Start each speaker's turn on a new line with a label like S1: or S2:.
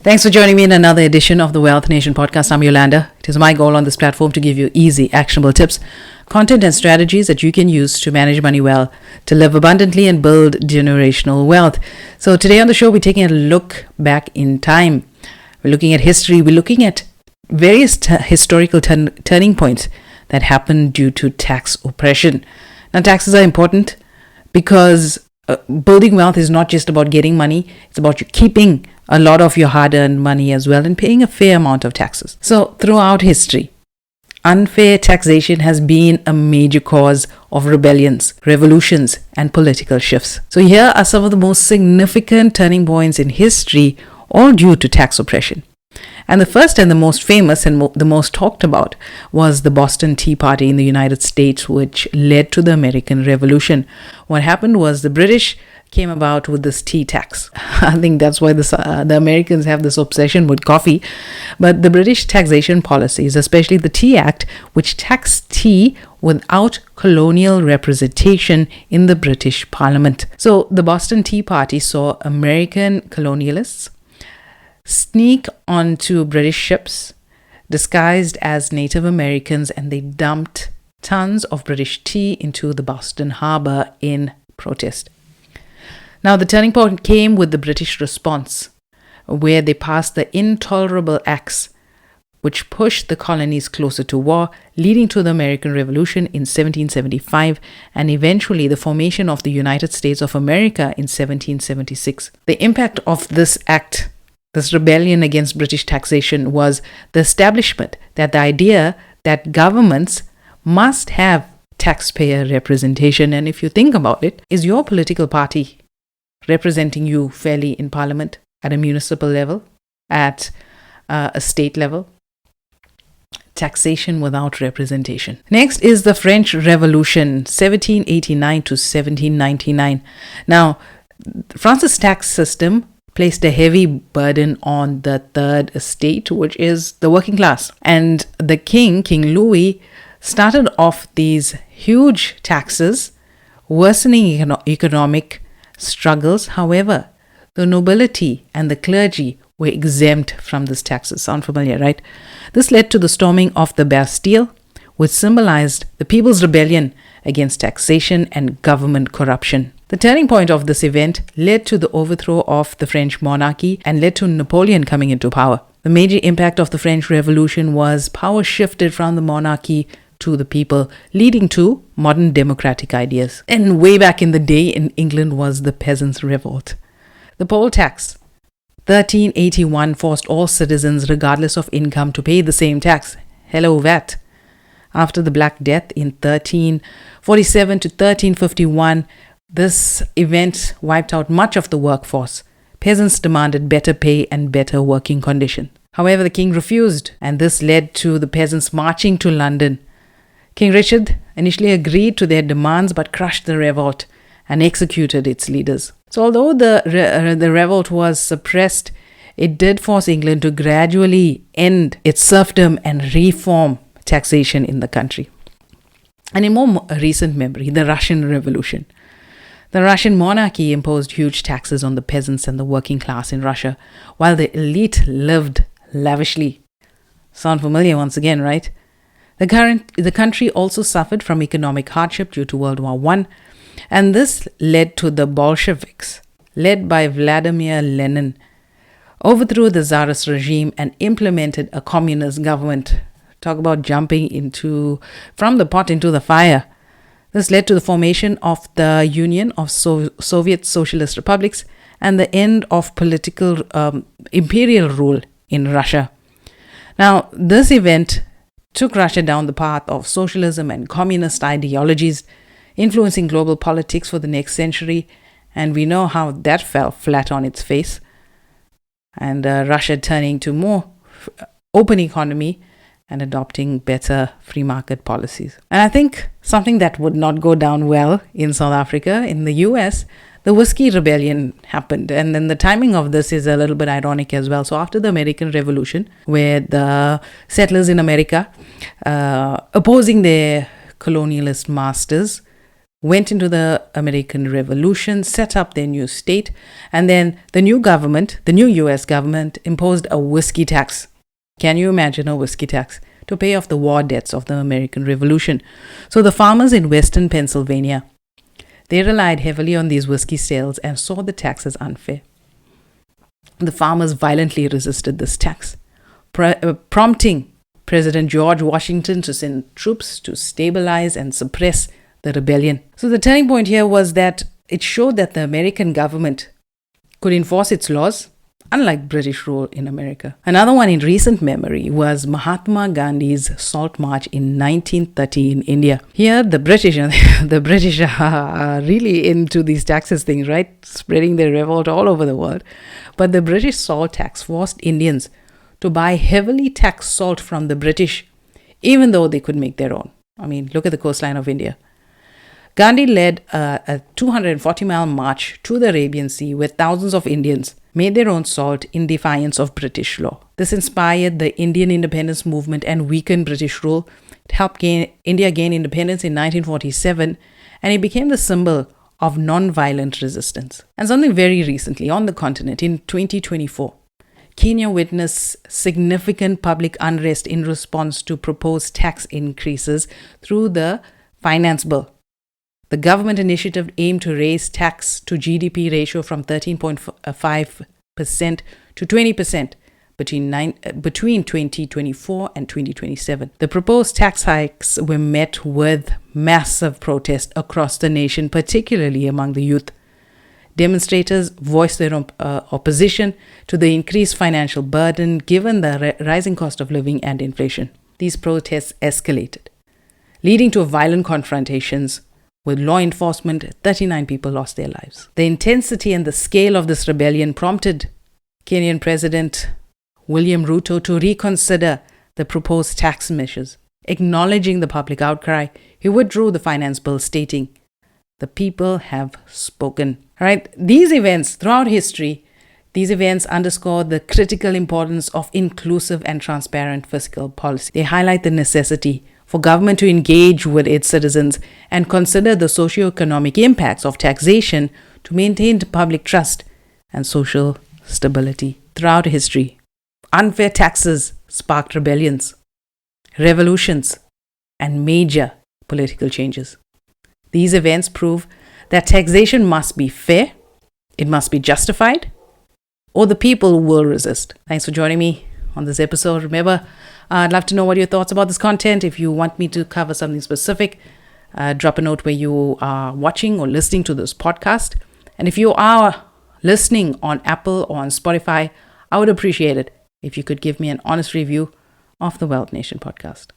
S1: Thanks for joining me in another edition of the Wealth Nation podcast. I'm Yolanda. It is my goal on this platform to give you easy, actionable tips, content, and strategies that you can use to manage money well, to live abundantly, and build generational wealth. So today on the show, we're taking a look back in time. We're looking at history. We're looking at various historical turning points that happened due to tax oppression. Now, taxes are important because building wealth is not just about getting money. It's about you keeping a lot of your hard-earned money as well and paying a fair amount of taxes. So throughout history, unfair taxation has been a major cause of rebellions, revolutions, and political shifts. So here are some of the most significant turning points in history, all due to tax oppression. And the first and the most famous and the most talked about was the Boston Tea Party in the United States, which led to the American Revolution. What happened was the British came about with this tea tax. I think that's why the Americans have this obsession with coffee. But the British taxation policies, especially the Tea Act, which taxed tea without colonial representation in the British Parliament. So the Boston Tea Party saw American colonialists sneak onto British ships disguised as Native Americans, and they dumped tons of British tea into the Boston Harbor in protest. Now, the turning point came with the British response, where they passed the Intolerable Acts, which pushed the colonies closer to war, leading to the American Revolution in 1775 and eventually the formation of the United States of America in 1776. The impact of this act, this rebellion against British taxation, was the establishment that the idea that governments must have taxpayer representation. And if you think about it, is your political party representing you fairly in Parliament, at a municipal level, at a state level? Taxation without representation. Next is the French Revolution, 1789 to 1799. Now, France's tax system placed a heavy burden on the third estate, which is the working class. And the King Louis, started off these huge taxes, worsening economic struggles. However, the nobility and the clergy were exempt from these taxes. Sound familiar, right? This led to the storming of the Bastille, which symbolized the people's rebellion against taxation and government corruption. The turning point of this event led to the overthrow of the French monarchy and led to Napoleon coming into power. The major impact of the French Revolution was power shifted from the monarchy to the people, leading to modern democratic ideas. And way back in the day in England was the peasants' revolt. The poll tax, 1381, forced all citizens, regardless of income, to pay the same tax. Hello, VAT. After the Black Death in 1347 to 1351, this event wiped out much of the workforce. Peasants demanded better pay and better working conditions. However, the king refused, and this led to the peasants marching to London. King Richard initially agreed to their demands but crushed the revolt and executed its leaders. So although the revolt was suppressed, it did force England to gradually end its serfdom and reform taxation in the country. And in more recent memory, the Russian Revolution. The Russian monarchy imposed huge taxes on the peasants and the working class in Russia, while the elite lived lavishly. Sound familiar once again, right? The country also suffered from economic hardship due to World War I, and this led to the Bolsheviks, led by Vladimir Lenin, overthrew the Tsarist regime and implemented a communist government. Talk about jumping from the pot into the fire. This led to the formation of the Union of Soviet Socialist Republics and the end of political imperial rule in Russia. Now, this event took Russia down the path of socialism and communist ideologies, influencing global politics for the next century, and we know how that fell flat on its face, and Russia turning to more open economy and adopting better free market policies. And I think something that would not go down well in South Africa, in the US, the Whiskey Rebellion happened. And then the timing of this is a little bit ironic as well. So after the American Revolution, where the settlers in America, opposing their colonialist masters, went into the American Revolution, set up their new state, and then the new government, the new US government, imposed a whiskey tax. Can you imagine a whiskey tax? To pay off the war debts of the American Revolution. So the farmers in western Pennsylvania, they relied heavily on these whiskey sales and saw the tax as unfair. The farmers violently resisted this tax, prompting President George Washington to send troops to stabilize and suppress the rebellion. So the turning point here was that it showed that the American government could enforce its laws, unlike British rule in America. Another one in recent memory was Mahatma Gandhi's Salt March in 1930 in India. Here, the British are really into these taxes things, right? Spreading their revolt all over the world. But the British salt tax forced Indians to buy heavily taxed salt from the British, even though they could make their own. I mean, look at the coastline of India. Gandhi led a 240-mile march to the Arabian Sea where thousands of Indians made their own salt in defiance of British law. This inspired the Indian independence movement and weakened British rule. It helped India gain independence in 1947, and it became the symbol of non-violent resistance. And something very recently on the continent in 2024, Kenya witnessed significant public unrest in response to proposed tax increases through the finance bill. The government initiative aimed to raise tax to GDP ratio from 13.5% to 20% between 2024 and 2027. The proposed tax hikes were met with massive protest across the nation, particularly among the youth. Demonstrators voiced their opposition to the increased financial burden given the rising cost of living and inflation. These protests escalated, leading to violent confrontations with law enforcement. 39 people lost their lives. The intensity and the scale of this rebellion prompted Kenyan President William Ruto to reconsider the proposed tax measures. Acknowledging the public outcry, he withdrew the finance bill, stating, "The people have spoken." All right, these events throughout history, these events underscore the critical importance of inclusive and transparent fiscal policy. They highlight the necessity for government to engage with its citizens and consider the socio-economic impacts of taxation to maintain public trust and social stability. Throughout history, unfair taxes sparked rebellions, revolutions, and major political changes. These events prove that taxation must be fair, it must be justified, or the people will resist. Thanks for joining me on this episode. Remember, I'd love to know what your thoughts about this content. If you want me to cover something specific, drop a note where you are watching or listening to this podcast. And if you are listening on Apple or on Spotify, I would appreciate it if you could give me an honest review of the Wealth Nation podcast.